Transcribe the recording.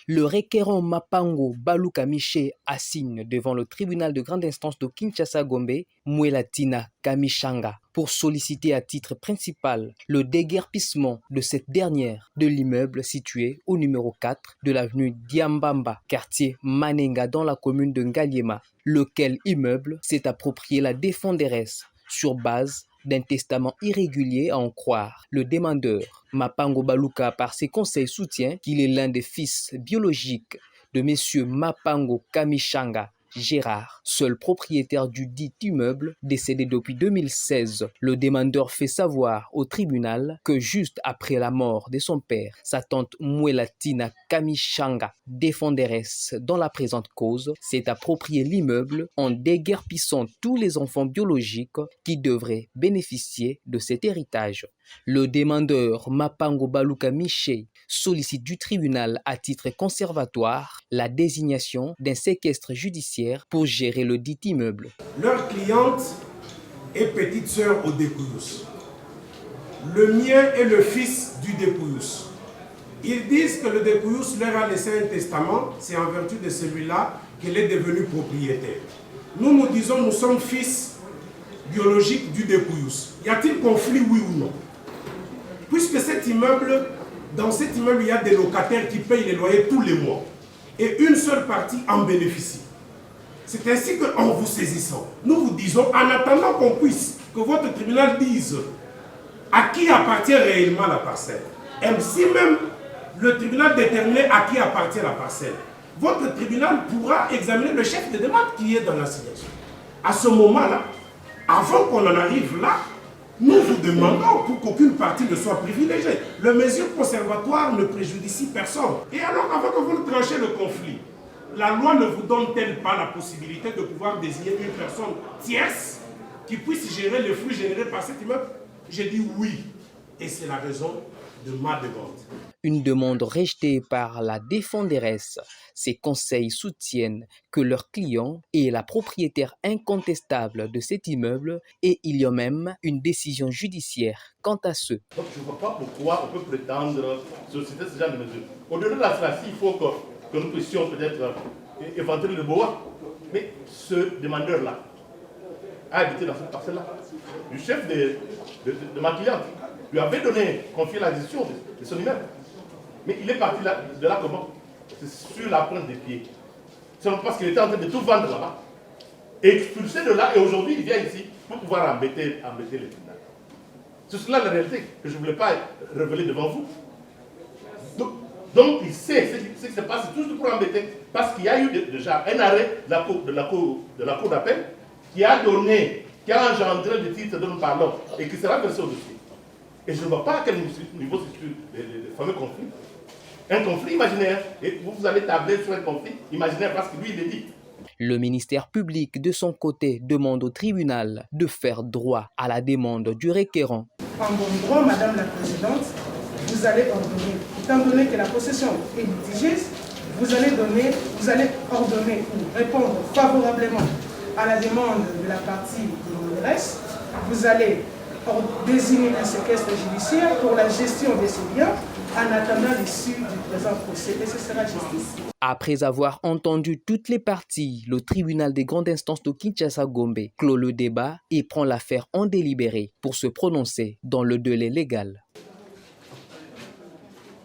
Le requérant Mapango Baluka Miché assigne devant le tribunal de grande instance de Kinshasa-Gombe, Muelatina Kamishanga, pour solliciter à titre principal le déguerpissement de cette dernière de l'immeuble situé au numéro 4 de l'avenue Diambamba, quartier Manenga dans la commune de Ngaliema, lequel immeuble s'est approprié la défenderesse sur base d'un testament irrégulier à en croire. Le demandeur, Mapango Baluka, par ses conseils soutient qu'il est l'un des fils biologiques de messieurs Mapango Kamishanga Gérard, seul propriétaire du dit immeuble, décédé depuis 2016. Le demandeur fait savoir au tribunal que juste après la mort de son père, sa tante Muelatina Kamishanga, défenderesse dans la présente cause, s'est approprié l'immeuble en déguerpissant tous les enfants biologiques qui devraient bénéficier de cet héritage. Le demandeur Mapango Baluka Miché sollicite du tribunal à titre conservatoire la désignation d'un séquestre judiciaire pour gérer le dit immeuble. Leur cliente est petite sœur au Dépouillous. Le mien est le fils du Dépouillous. Ils disent que le Dépouillous leur a laissé un testament, c'est en vertu de celui-là qu'elle est devenue propriétaire. Nous disons nous sommes fils biologiques du Dépouillous. Y a-t-il conflit, oui ou non? Puisque dans cet immeuble, il y a des locataires qui payent les loyers tous les mois. Et une seule partie en bénéficie. C'est ainsi qu'en vous saisissant, nous vous disons, en attendant que votre tribunal dise à qui appartient réellement la parcelle, et si même le tribunal déterminait à qui appartient la parcelle, votre tribunal pourra examiner le chef de demande qui est dans l'assignation. À ce moment-là, avant qu'on en arrive là, nous vous demandons pour qu'aucune partie ne soit privilégiée. Les mesures conservatoires ne préjudicient personne. Et alors, avant que vous ne tranchez le conflit, la loi ne vous donne-t-elle pas la possibilité de pouvoir désigner une personne tierce qui puisse gérer les flux générés par cet immeuble? J'ai dit oui. Et c'est la raison de ma demande. Une demande rejetée par la défenderesse. Ces conseils soutiennent que leur client est la propriétaire incontestable de cet immeuble et il y a même une décision judiciaire quant à ce. Donc je ne vois pas pourquoi on peut prétendre solliciter ce genre de mesures. Au-delà de la stratégie, il faut que nous puissions peut-être éventrer le boa. Mais ce demandeur-là a habité dans cette parcelle-là. Le chef de ma cliente lui avait confié la gestion de son immeuble. Mais il est parti de là comment? C'est sur la pointe des pieds. C'est parce qu'il était en train de tout vendre là-bas. Expulsé de là, et aujourd'hui il vient ici pour pouvoir embêter les tribunaux. C'est cela la réalité que je ne voulais pas révéler devant vous. Donc il sait ce qui se passe, c'est tout pour embêter. Parce qu'il y a eu déjà un arrêt de la cour d'appel qui a engendré le titre dont nous parlons et qui sera versé au dossier. Et je ne vois pas à quel niveau se situe le fameux conflit. Un conflit imaginaire. Et vous allez tabler sur un conflit imaginaire parce que lui, il est dit. Le ministère public, de son côté, demande au tribunal de faire droit à la demande du requérant. En bon droit, Madame la Présidente, vous allez ordonner, étant donné que la possession est litigieuse, vous allez ordonner ou répondre favorablement à la demande de la partie de l'ORS. Vous allez désigner un séquestre judiciaire pour la gestion de ces biens en attendant l'issue du présent procès et ce sera justice. Après avoir entendu toutes les parties, le tribunal des grandes instances de Kinshasa-Gombe clôt le débat et prend l'affaire en délibéré pour se prononcer dans le délai légal.